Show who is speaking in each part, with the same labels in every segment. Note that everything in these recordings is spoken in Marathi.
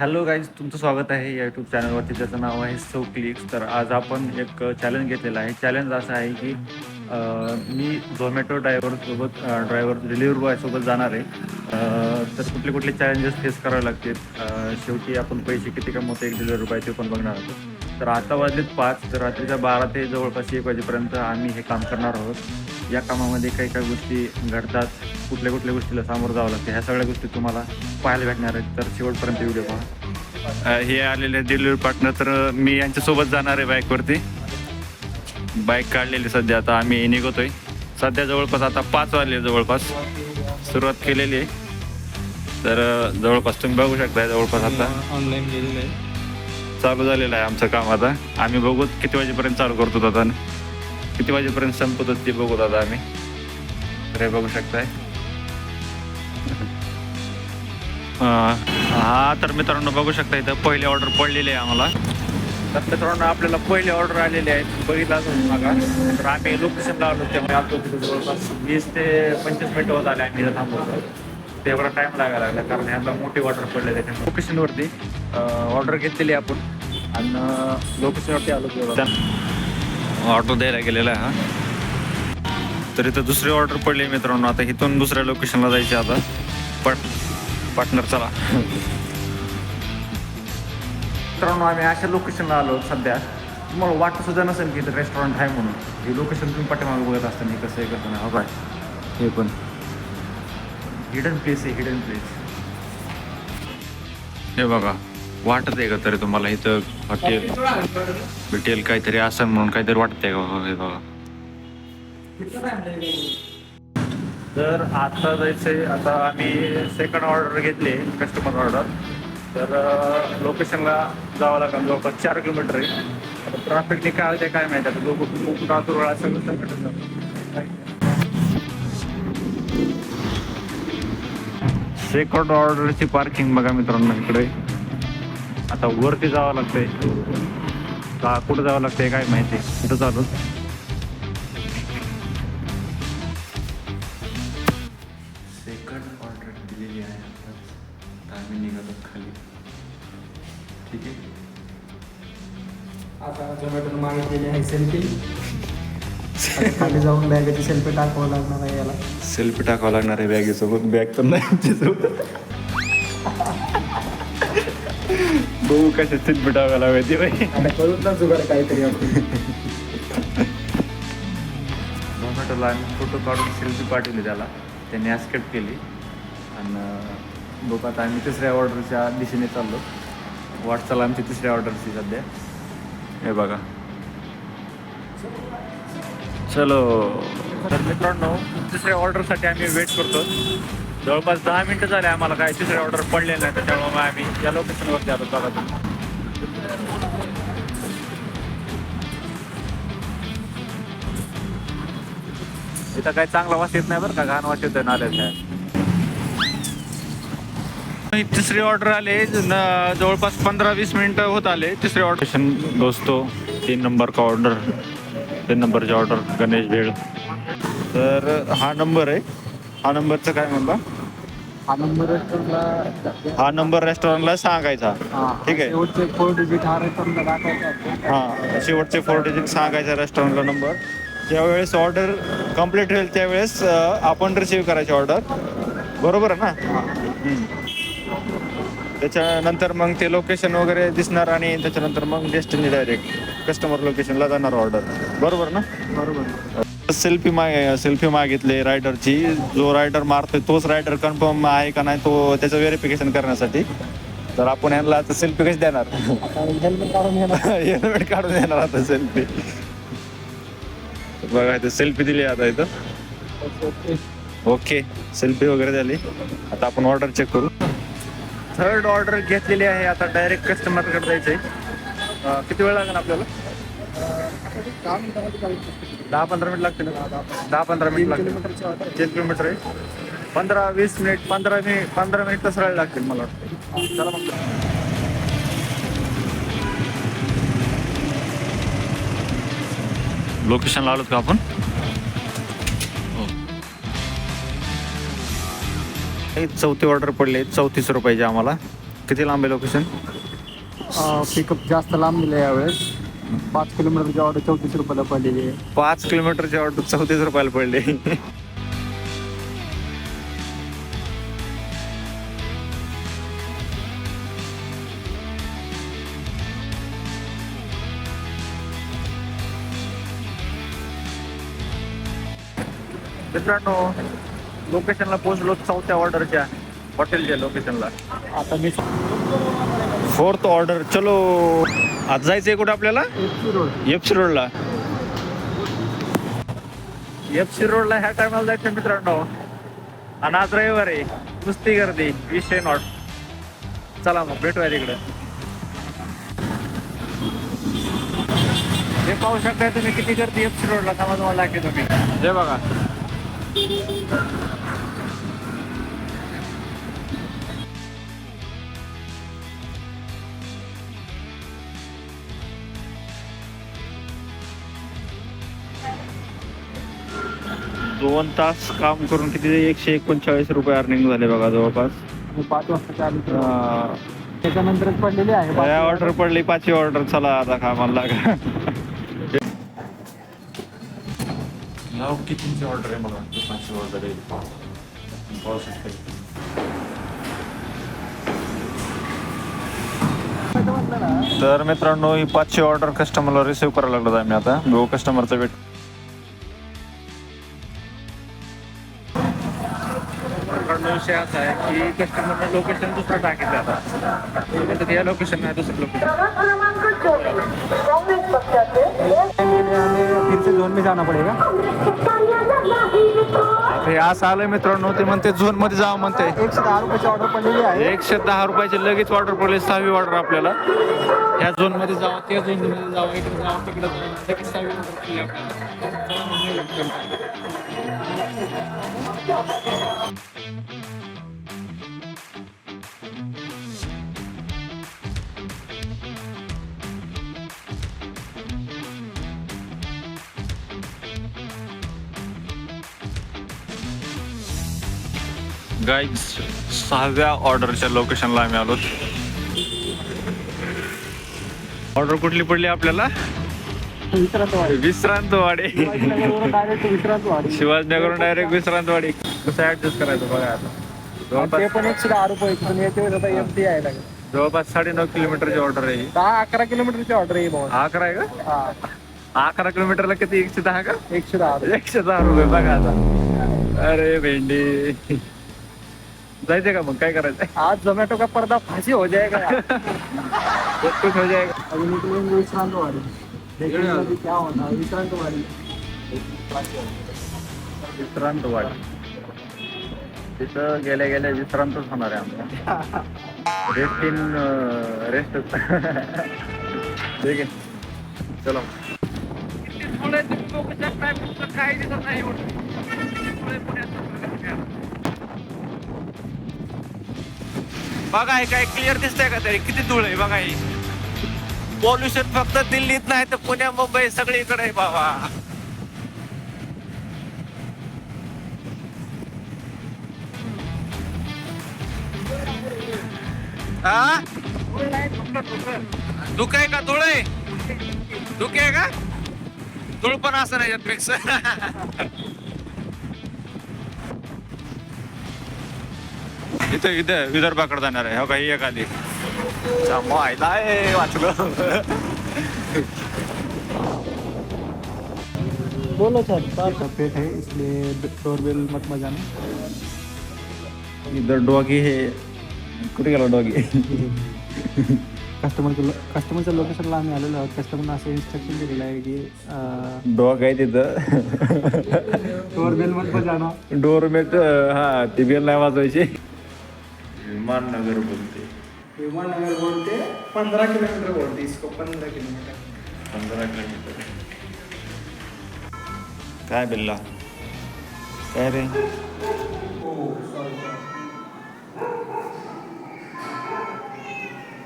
Speaker 1: हॅलो गाईज, तुमचं स्वागत आहे या यूट्यूब चॅनलवरती, ज्याचं नाव आहे सो क्लिक्स. तर आज आपण एक चॅलेंज घेतलेला आहे. चॅलेंज असं आहे की मी झोमॅटो ड्रायव्हर डिलिव्हरी बॉयसोबत जाणार आहे. तर कुठले कुठले चॅलेंजेस फेस करावे लागतील. शेवटी आपण पैसे किती कमवतो एक डिलिव्हरी बॉय ते पण बघणार आहोत. तर आता वाजलेत 5, तर रात्रीच्या 12 ते जवळपास 1 वाजेपर्यंत आम्ही हे काम करणार आहोत. या कामामध्ये काही काही गोष्टी घडतात, कुठल्या कुठल्या गोष्टीला सामोरं जावं लागतं, ह्या सगळ्या गोष्टी तुम्हाला पाहायला भेटणार आहेत. तर शेवटपर्यंत व्हिडिओ पहा. हे आलेले डिलिव्हरी पार्टनर, तर मी यांच्यासोबत जाणार आहे बाईकवरती. बाईक काढलेली सध्या, आता आम्ही निघतोय. सध्या जवळपास आता 5 वाजले जवळपास, सुरुवात केलेली आहे. तर जवळपास तुम्ही बघू शकता, जवळपास आता
Speaker 2: ऑनलाईन गेलेलं आहे,
Speaker 1: चालू झालेलं आहे आमचं काम. आता आम्ही बघू किती वाजेपर्यंत चालू करतो आता, किती वाजेपर्यंत संपतो ते बघू आता आम्ही. तर हे बघू शकताय. हा, तर मित्रांनो बघू शकता, इथं पहिली ऑर्डर पडलेली आहे आम्हाला. तर मित्रांनो आपल्याला पहिली ऑर्डर आलेली आहे, बघितला असेल मागा. तर आम्ही लोकेशनला आलो, त्यामुळे आलो तिथे जवळपास 20 ते 25 मिनिटं होत आले आम्ही इथं थांबवतो. तेवढा टाईम लागायला लागला, कारण ह्यांना मोठी ऑर्डर पडले. त्याच्या लोकेशनवरती ऑर्डर घेतलेली आपण आणि लोकेशनवरती आलो. ऑर्डर द्यायला गेलेला आहे हा. तर इथं दुसरी ऑर्डर पडली मित्रांनो. आता इथून दुसऱ्या लोकेशनला जायचे आता. पार्टनर चला. मित्रांनो आम्ही अशा लोकेशनला आलो. सध्या तुम्हाला वाटत सुद्धा नसेल की इथं रेस्टॉरंट आहे म्हणून. हे लोकेशन तुम्ही पाठीमागे बघत असताना कसं आहे कसं नाही. हो काय, हे पण हिडन प्लेस आहे, हिडन प्लेस. हे बघा, वाटत आहे का तरी तुम्हाला इथं हॉटेल भेटेल काहीतरी असं म्हणून काहीतरी वाटतंय का? हे बघा. तर आता जायचंय. आता आम्ही सेकंड ऑर्डर घेतली, कस्टमर ऑर्डर. तर लोकेशनला जावं लागेल, जवळपास 4 किलोमीटर आहे. आता ट्रॅफिकने काय होते काय माहिती. आता खूप रातुरळा सगळं सेकंड ऑर्डरची पार्किंग बघा मित्रांनो इकडे. आता वरती जावं लागतंय का कुठं जावं लागतंय काय माहिती. कुठं चालू सेकंड ऑर्डर दिलेली आहे. आता आम्ही निघालो खाली. ठीक आहे.
Speaker 2: आता झोमॅटोनं मागितलेली आहे सेल्फी. खाली जाऊन बॅगेची सेल्फी टाकावं लागणार आहे याला.
Speaker 1: सेल्फी टाकावं लागणार आहे बॅगेसोबत. बॅग तर नाही आमच्यासोबत. बघू कशा सेल्फी टाकायला माहिती बाई.
Speaker 2: आता करून ना जुगाड काहीतरी आपण.
Speaker 1: झोमॅटोला आम्ही फोटो काढून सेल्फी पाठवली त्याला, त्याने ॲक्सेप्ट केली. आणि बघू आता आम्ही तिसऱ्या ऑर्डरच्या दिशेने चाललो. वाटचाल आमची तिसऱ्या ऑर्डरची सध्या. हे बघा, चलो. तर मित्रांनो तिसऱ्या ऑर्डरसाठी आम्ही वेट करतो. जवळपास 10 मिनटं झाले आम्हाला काय तिसरे ऑर्डर पडले नाही. त्याच्यामुळे मग आम्ही या लोकेशनवरती आलो. बघा इथं काय चांगला वास येत नाही बरं का, घाण वास येतोय नाल्यात. तिसरी ऑर्डर आले, जवळपास 15-20 मिनिटं होत आले तिसरे ऑर्डर. दोस्तो 3 नंबर का ऑर्डर, 3 नंबरची ऑर्डर गणेश भेळ. तर हा नंबर आहे. हा नंबरचं काय म्हणला? हा नंबर रेस्टॉरंटला सांगायचा. ठीक आहे.
Speaker 2: शेवटचे 4 डिजिट हा रेस्टॉरंटला दाखवायचा.
Speaker 1: हां, शेवटचे 4 डिजिट सांगायचा रेस्टॉरंटला नंबर. ज्यावेळेस ऑर्डर कंप्लीट होईल त्यावेळेस आपण रिसीव करायची ऑर्डर. बरोबर आहे ना? त्याच्यानंतर मग ते लोकेशन वगैरे दिसणार आणि त्याच्यानंतर मग डेस्टिनी डायरेक्ट कस्टमर लोकेशनला जाणार ऑर्डर. बरोबर ना?
Speaker 2: बरोबर.
Speaker 1: सेल्फी मागितले रायडरची. जो रायडर मारतोय तोच रायडर कन्फर्म आहे का नाही तो त्याचं व्हेरिफिकेशन करण्यासाठी. तर आपण यांना आता सेल्फी कशी देणार?
Speaker 2: हेल्मेट काढून घेणार.
Speaker 1: हेल्मेट काढून देणार आता सेल्फी. बघा इथं सेल्फी दिली आता इथं. ओके, सेल्फी वगैरे झाली. आता आपण ऑर्डर चेक करू. थर्ड ऑर्डर घेतलेली आहे. आता डायरेक्ट कस्टमरकडे जायचं आहे. किती वेळ लागेल आपल्याला? 10-15 मिनिट लागतील. 10-15 मिनिट लागतील. 3 किलोमीटर आहे. 15-20 मिनिट 15 मिनिट तर सरळ लागतील मला वाटतं. चला मग. लोकेशनला आलोत का आपण? चौथी ऑर्डर पडले, 34 रुपयाची आम्हाला. किती लांब आहे लोकेशन?
Speaker 2: पिकअप जास्त लांब दिलं यावेळेस. 5 किलोमीटरची ऑर्डर 34 रुपयाला पडलेली आहे.
Speaker 1: 5 किलोमीटरची ऑर्डर 34 रुपयाला पडली. मित्रांनो लोकेशनला पोहोचलो, 4थ्या ऑर्डरच्या हॉटेलच्या लोकेशनला.
Speaker 2: आता मी
Speaker 1: 4th ऑर्डर. चलो आज जायचंय कुठं आपल्याला? एफसी रोडला. एफसी रोडला ह्या टायमाला जायचं मित्रांनो. आणि आज रविवार आहे, नुसती गर्दी, विषय नॉट. चला मग भेटूया तिकडे. हे पाहू शकता तुम्ही किती गर्दी एफसी रोडला. थांबा तुम्हाला दाखवतो तुम्ही. हे बघा. दोन तास काम करून किती 139 रुपये अर्निंग झाले बघा जवळपास.
Speaker 2: 5 वाजता चालू त्याच्यानंतरच पडलेली आहे.
Speaker 1: ऑर्डर पडली 5वी ऑर्डर. चला आता कामाला लागा. नाव कितीची ऑर्डर आहे मला? 5वी ऑर्डर आहे. पाहू शकता. तर मित्रांनो ही 5वी ऑर्डर कस्टमरला रिसिव्ह करायला लागलो आम्ही आता. गो कस्टमरचा वेट. विषय असा आहे की कस्टमरने लोकेशन दुसरं टाकायचं आता. या लोकेशन नाही, दुसरं लोकेशन.
Speaker 2: फिर से झोन में जाना पडेगा.
Speaker 1: हे असं आलंय मित्रांनो. ते म्हणते झोन मध्ये जावं म्हणते.
Speaker 2: 110 रुपयाची ऑर्डर पडलेली आहे.
Speaker 1: 110 रुपयाची लगेच ऑर्डर पडली. 6वी ऑर्डर आपल्याला. ह्या झोन मध्ये जावं, त्या झोन मध्ये जावं, इकडे जावं, तिकडे जावं. लगेच 6वी ऑर्डर पडली आपल्याला. गाईज 6व्या ऑर्डरच्या लोकेशनला आम्ही आलो. ऑर्डर कुठली पडली आपल्याला? विश्रांतवाडी. शिवाजीनगरवरून डायरेक्ट विश्रांतवाडी. कसं ऍडजस्ट करायचं बघा आता.
Speaker 2: ते पण 110 रुपये तिथून येते. आता एमटी आहे लागेल.
Speaker 1: जवळपास 9.5 किलोमीटरची ऑर्डर आहे.
Speaker 2: 10-11 किलोमीटरची ऑर्डर आहे भाऊ.
Speaker 1: 11 आहे का? 11 किलोमीटरला किती? 110 का? 110 रुपये बघा आता. अरे भेंडी. जायचंय का मग? काय करायचं
Speaker 2: आज झोमॅटो का पर्दा फाशी हो जाएगा.
Speaker 1: कुछ हो जाएगा.
Speaker 2: अभी निकलेंगे विश्रांतवाड़ी. देखेंगे अभी क्या होता है. विश्रांतवाड़ी.
Speaker 1: विश्रांतवाडी. तिथं गेल्या गेल्या विश्रांतच होणार आहे आमचा. रेस्ट. ठीक आहे. चलो. काय दिसत नाही. बघा हे काय क्लिअर दिसतंय का तरी? किती धूळ आहे बघा. ही पॉल्युशन फक्त दिल्लीत नाही तर पुण्या मुंबई सगळीकडे आहे बाबा. हा धुक आहे का? धूळ आहे? धुक आहे का? धूळ पण असं नाही यात. इथं विदर्भाकडे जाणार आहे. हो काही एक आली वाचलं.
Speaker 2: बोलो सर. पेट है इसलिए डोरबेल मत बजाना.
Speaker 1: इधर डॉगी है. कुठे गेला डॉगी?
Speaker 2: कस्टमरच्या लोकेशनला आम्ही आलेलो आहोत. कस्टमरनं असं इन्स्ट्रक्शन दिलेलं आहे की
Speaker 1: डॉग आहे तिथं.
Speaker 2: डोरबेल मत बजाना.
Speaker 1: डोरमेट. हा ती बेल नाही वाजवायची. विमाननगर बोलते.
Speaker 2: 15 किलोमीटर बोलते. इसको 15 किलोमीटर.
Speaker 1: 15 किलोमीटर. काय बिल्ला? काय रे?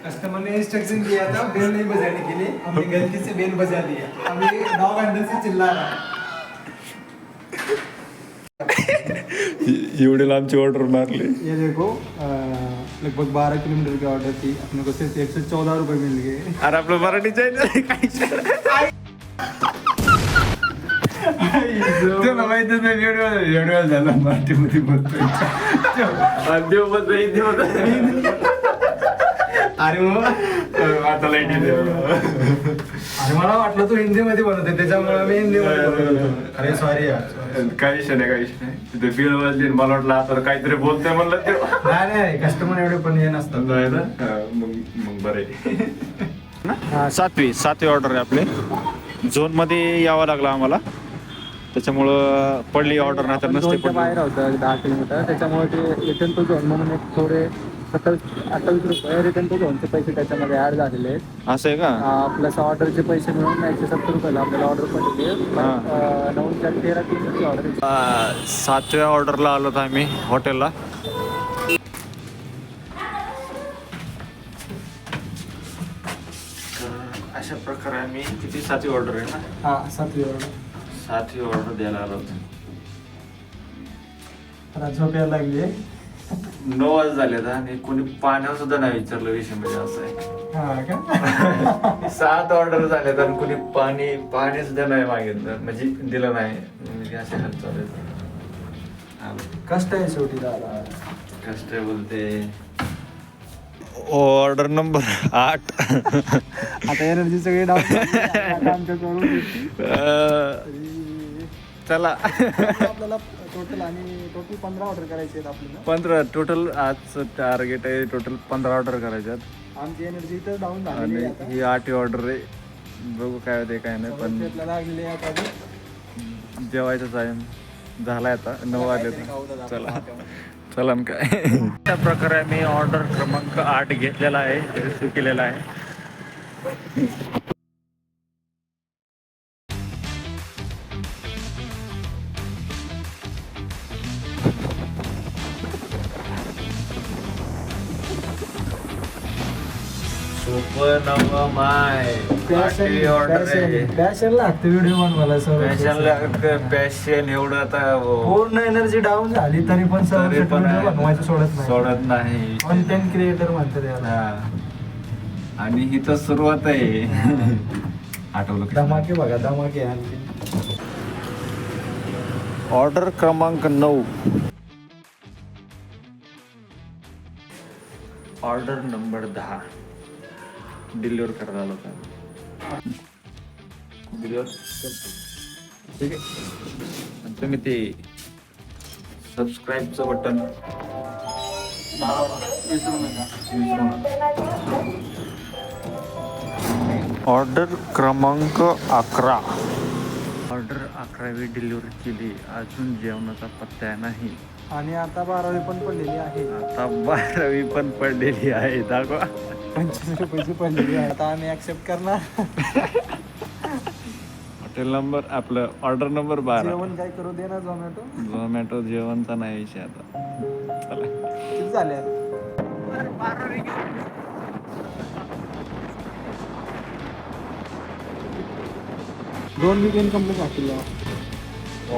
Speaker 2: कस्टमर ने इंस्ट्रक्शन दिया था बेल नहीं बजाने के लिए. हमने गलती से बेल बजा दिया. अभी डॉग अंदर से चिल्ला रहा है.
Speaker 1: एवढी लांबची ऑर्डर मारली.
Speaker 2: ये देखो लगभग 12 किलोमीटर की ऑर्डर थी, अपने को सिर्फ 114 रुपये मिल गए।
Speaker 1: अरे आपलं मराठी
Speaker 2: तुला माहिती नाही व्हिडिओ झाला मराठीमध्ये बोलतोय। अरे मग अरे मला वाटलं तू हिंदीमध्ये बनवते, त्याच्यामुळे मी हिंदीमध्ये बोलतो। अरे सॉरी यार,
Speaker 3: काही विषय नाही तिथे बिल वाजली मला वाटलं आता काहीतरी बोलतोय म्हणलं ते
Speaker 2: नाही कस्टमर एवढे पण हे नसतात।
Speaker 3: मग बरे।
Speaker 1: सातवी ऑर्डर आहे आपले। झोन मध्ये यावं लागलं आम्हाला, त्याच्यामुळं पडली ऑर्डर, नाही तर नसते
Speaker 4: झोनच्या
Speaker 1: पडली।
Speaker 4: बाहेर होतं 10 किलोमीटर, त्याच्यामुळे ते रिटर्न टू झोन म्हणून एक थोडे 28 रुपये रिटर्न टू झोनचे पैसे त्याच्यामध्ये ऍड झालेले आहेत।
Speaker 1: असं आहे का?
Speaker 4: प्लस ऑर्डरचे पैसे मिळून 170 रुपयाला आपल्याला ऑर्डर पडली आहे। 9-13 किलोमीटरची ऑर्डर।
Speaker 1: 7व्या ऑर्डरला आलो आम्ही हॉटेलला। अशा प्रकारे आम्ही किती 7वी ऑर्डर आहे ना?
Speaker 2: हा 7वी ऑर्डर।
Speaker 1: 7वी ऑर्डर द्यायला आलो होतो।
Speaker 2: आता झोप यायला लागली।
Speaker 1: 9 वाजता झाले आणि कोणी पाण्यावर सुद्धा नाही विचारलं, विषय म्हणजे असं आहे।
Speaker 2: हा का?
Speaker 1: 7 ऑर्डर झाले तर कोणी पाणी सुद्धा नाही मागितलं, म्हणजे दिलं नाही, म्हणजे असे हाल चालू आहेत।
Speaker 2: कष्ट आहे शेवटी दादा।
Speaker 1: कष्ट बोलते। Order number 8।
Speaker 2: आता एनर्जी सगळी डाऊन आमच्याकडून।
Speaker 1: चला
Speaker 2: आपल्याला टोटल 15 ऑर्डर करायचे आहेत आपल्याला।
Speaker 1: 15 टोटल आज टार्गेट आहे, टोटल 15 ऑर्डर करायच्यात।
Speaker 2: आमची एनर्जी तर डाऊन झालेली
Speaker 1: आणि
Speaker 2: आहे आता।
Speaker 1: ही 8वी ऑर्डर आहे, बघू काय होते काय नाही, पण
Speaker 2: आपल्याला लागलेली आहे आता।
Speaker 1: जेवायचा टाइम झालाय आता, 9 वाजले। चला मग काय त्या प्रकारे आम्ही ऑर्डर क्रमांक 8 घेतलेला आहे, रिसीव केलेला आहे।
Speaker 2: पॅशन लागतं व्हिडिओ बनवायला
Speaker 1: पॅशन एवढं आता
Speaker 2: पूर्ण एनर्जी डाऊन झाली तरी पण
Speaker 1: तरी पण
Speaker 2: बनवायचं
Speaker 1: सोडत नाही।
Speaker 2: कॉन्टेंट क्रिएटर म्हणतात याला।
Speaker 1: हा। आणि ही तर सुरुवात आहे। आठवलं का?
Speaker 2: धमाके बघा, धमाके आणखी।
Speaker 1: ऑर्डर क्रमांक 9। ऑर्डर नंबर 10 डिलिव्हर करायला आलो होता। डिलिव्हर ठीक आहे। आणि तुम्ही ते सबस्क्राईबचं बटन ऑर्डर क्रमांक 11। ऑर्डर 11वी डिलिव्हरी केली, अजून जेवणाचा पत्ता नाही।
Speaker 2: आणि आता 12वी पण पडलेली आहे।
Speaker 1: आता 12वी पण पडलेली आहे। दाखवा
Speaker 2: 25 रुपयाची पडलेली आहे। आता आम्ही ऍक्सेप्ट करणार।
Speaker 1: हॉटेल नंबर आपलं ऑर्डर नंबर 12।
Speaker 2: जेवण काय करू दे ना
Speaker 1: झोमॅटो जेवणचा नाही विषय आता। चला
Speaker 2: किती झाले? 2 वीकेंड कंप्लीट आपल्याला।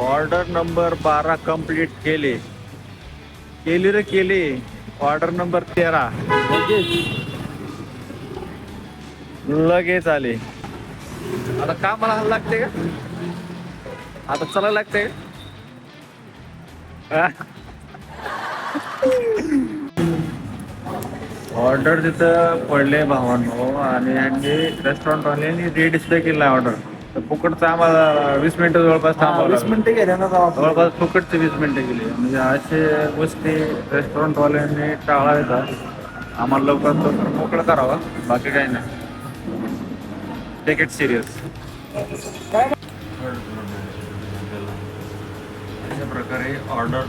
Speaker 1: ऑर्डर नंबर 12 कंप्लीट केली रे केली। ऑर्डर नंबर 13 लगेच आले। आता का मला हाल लागते का? आता चला लागते का? ऑर्डर तिथं पडले भावांनो, आणि यांनी रेस्टॉरंटवाल्यांनी रीडिस्प्ले केला ऑर्डर। तर फुकटचं आम्हाला 20 मिनिटं जवळपास थांबावं
Speaker 2: 20
Speaker 1: लागलं।
Speaker 2: मिनिटं गेल्या ना
Speaker 1: जवळपास फुकटचे 20 मिनिटं गेली। म्हणजे असे गोष्टी रेस्टॉरंटवाल्यांनी टाळायचा। आम्हाला लवकर मोकळं करावा, बाकी काही नाही। Take it serious. अशा प्रकारे order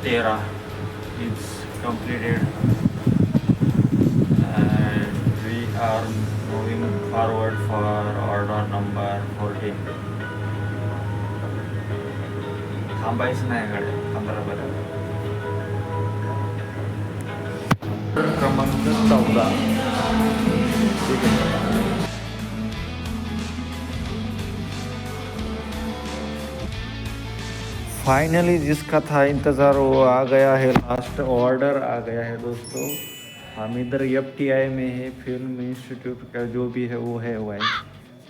Speaker 1: 13 is completed and we are moving forward for order number 14. थांबायचं नाही गाडी 15 पर्यंत। क्रमांक 14 ठीक आहे। फाइनली जिसका था इंतज़ार वो आ गया है, लास्ट ऑर्डर आ गया है दोस्तों। हम इधर FTI में है, फिल्म इंस्टीट्यूट का जो भी है वो है वो है,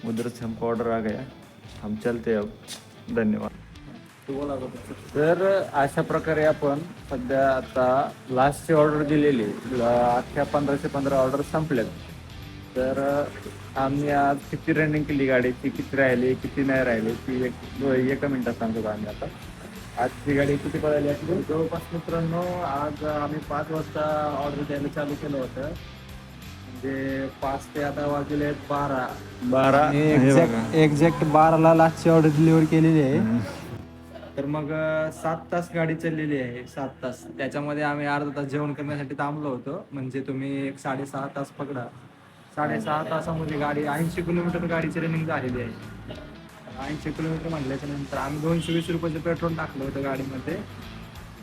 Speaker 1: उधर से हमको ऑर्डर आ गया, हम चलते अब. धन्यवाद. तर अशा प्रकारे आपण सध्या आता लास्टची ऑर्डर दिलेली अख्ख्या 1515 ऑर्डर संपल्यात. तर आम्ही आज किती रनिंग केली गाडीची, किती राहिली किती नाही राहिली ती एका मिनिटात सांगतो आम्ही आता. आजची गाडी किती पळाली आपली जवळपास मित्रांनो. आज आम्ही 5 वाजता ऑर्डर द्यायला चालू केलं होतं, म्हणजे 5 ते आता वाजले 12
Speaker 2: एक्झॅक्ट 12ला लास्टची ऑर्डर डिलिव्हर केलेली आहे. तर मग 7 तास गाडी चाललेली आहे, 7 तास. त्याच्यामध्ये आम्ही अर्धा तास जेवण करण्यासाठी थांबलो होतो. म्हणजे तुम्ही एक 6.5 तास पकडा. 6.5 तासामध्ये गाडी 80 किलोमीटर गाडीची रनिंग झालेली आहे. 80 किलोमीटर म्हटल्याच्या नंतर आम्ही 220 रुपयाचं पेट्रोल टाकलं होतं गाडीमध्ये.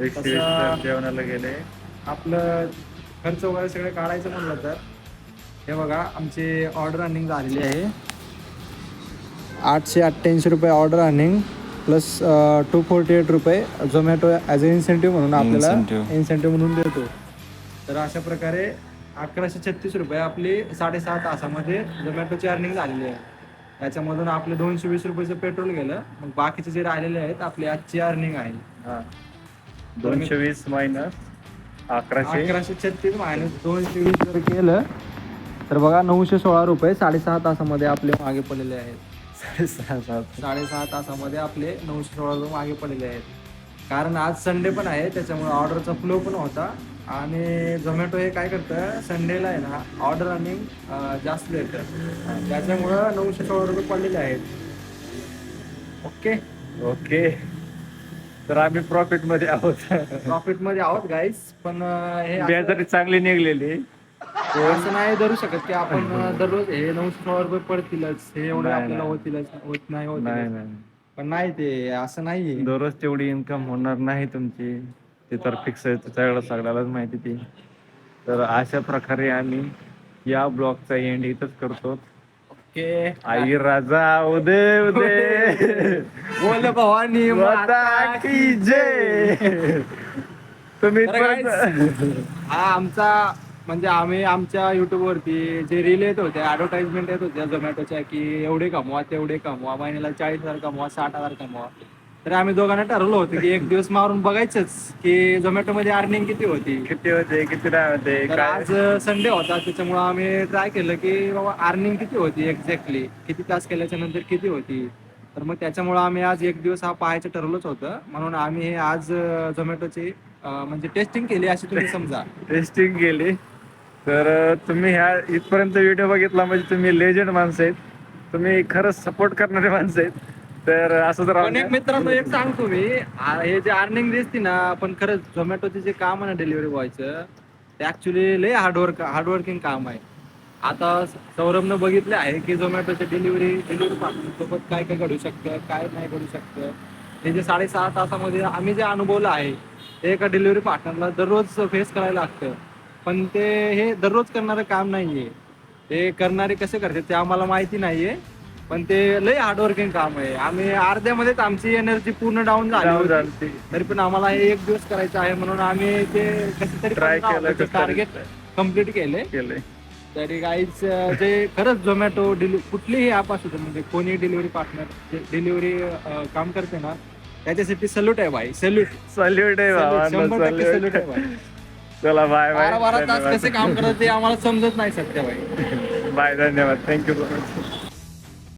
Speaker 1: 120 जेवणाला गेले.
Speaker 2: आपलं खर्च वगैरे सगळं काढायचं म्हणलं तर हे बघा आमची ऑर्डर रनिंग झालेली आहे 888 रुपये ऑर्डर रनिंग प्लस 248 रुपये झोमॅटो ॲज अ इन्सेंटिव्ह म्हणून आपल्याला इन्सेंटिव्ह म्हणून देतो. तर अशा प्रकारे 1136 रुपये आपली 6.5 तासामध्ये झोमॅटोची अर्निंग झालेली आहे. त्याच्यामधून आपले 220 रुपयाचं पेट्रोल गेलं. मग बाकीचे जे राहिलेले आहेत आपली आजची अर्निंग आहे.
Speaker 1: हा 220 मायनस
Speaker 2: 1136 मायनस 220 जर केलं तर बघा 916 रुपये 6.5 तासामध्ये आपले मागे पडलेले आहेत. 6.5 तासामध्ये आपले 916 रुपये मागे पडलेले आहेत. कारण आज संडे पण आहे, त्याच्यामुळे ऑर्डरचा फ्लो पण होता. आणि झोमॅटो हे काय करतं, संडेला आहे ना ऑर्डर रनिंग जास्त देतं, त्याच्यामुळं 916 रुपये पडलेले आहेत. Okay
Speaker 1: okay. तर आम्ही प्रॉफिट मध्ये आहोत.
Speaker 2: प्रॉफिट मध्ये आहोत गाईस. पण हे
Speaker 1: बेजारी चांगली निघलेली.
Speaker 2: असं नाही धरू शकत की आपण दररोज हे 916 रुपये पडतीलच, हे एवढं
Speaker 1: नाही,
Speaker 2: आपल्याला
Speaker 1: नाही.
Speaker 2: होतीलच, होत नाही होत
Speaker 1: नाही नाही
Speaker 2: पण नाही, ते असं नाहीये.
Speaker 1: दररोज तेवढी इन्कम होणार नाही तुमची, ते तर फिक्स आहे, सगळ्यालाच माहिती ती. तर अशा प्रकारे आम्ही या ब्लॉगचा एंड इथंच करतो.
Speaker 2: ओके.
Speaker 1: आई राजा उदय उदय
Speaker 2: बोल भवानी
Speaker 1: माता की जय. तुम्ही
Speaker 2: तर guys, हा आमचा म्हणजे आम्ही आमच्या युट्यूब वरती जे रील येत होते, ऍडव्हर्टाइजमेंट येत होत्या झोमॅटोच्या की एवढे कमवा तेवढे कमवा, महिन्याला 40,000 कमवा, 60,000 कमवा. तर आम्ही दोघांना ठरवलं होतं की एक दिवस मारून बघायचंच की झोमॅटो मध्ये अर्निंग किती होती.
Speaker 1: किती होते किती नाही होते
Speaker 2: तर
Speaker 1: काय.
Speaker 2: आज संडे होता, त्याच्यामुळे आम्ही ट्राय केलं की बाबा अर्निंग किती होती एक्झॅक्टली, किती तास केल्याच्या नंतर किती होती. तर मग त्याच्यामुळे आम्ही आज एक दिवस हा पाहायचं ठरवलंच होतं. म्हणून आम्ही हे आज झोमॅटोची म्हणजे टेस्टिंग केली अशी तुम्ही समजा.
Speaker 1: टेस्टिंग केली. तर तुम्ही ह्या इथपर्यंत व्हिडिओ बघितला म्हणजे तुम्ही लेजंड माणसं आहेत, तुम्ही खरंच सपोर्ट करणारे माणसं आहेत. तर असं जर
Speaker 2: पण एक मित्रांनो एक सांगतो मी, हे जे अर्निंग दिसते ना, पण खरंच झोमॅटोचे जे काम आहे ना डिलिव्हरी बॉयचं, ते ऍक्च्युली लय हार्डवर्किंग काम आहे. आता सौरभनं बघितलं आहे की झोमॅटोच्या डिलिव्हरी सोबत काय काय घडू शकतं, काय नाही घडू शकतं. हे जे 6.5 तासामध्ये आम्ही जे अनुभवलं आहे ते एका डिलिव्हरी पार्टनरला दररोज फेस करायला लागतं. पण ते हे दररोज करणारं काम नाहीये, ते करणारे कसे करते ते आम्हाला माहिती नाहीये. पण ते लय हार्डवर्किंग काम आहे. आम्ही अर्ध्यामध्येच आमची एनर्जी पूर्ण डाऊन झाली, तरी पण आम्हाला हे एक दिवस करायचं आहे म्हणून आम्ही ते कसे तरी
Speaker 1: Try केलं,
Speaker 2: टार्गेट कम्प्लीट केले. तरी गाईज जे खरंच झोमॅटो कुठलीही ऍप असू दे, म्हणजे कोणी डिलिव्हरी पार्टनर डिलिव्हरी काम करते ना, त्याच्यासाठी सल्यूट आहे भाई, सल्यूट
Speaker 1: आहे बाबा.
Speaker 2: 100% सल्यूट आहे भाई.
Speaker 1: चला बाय बाय.
Speaker 2: 12 तास कसे काम करत ते आम्हाला समजत नाही सध्या भाई.
Speaker 1: बाय. धन्यवाद. थँक्यू.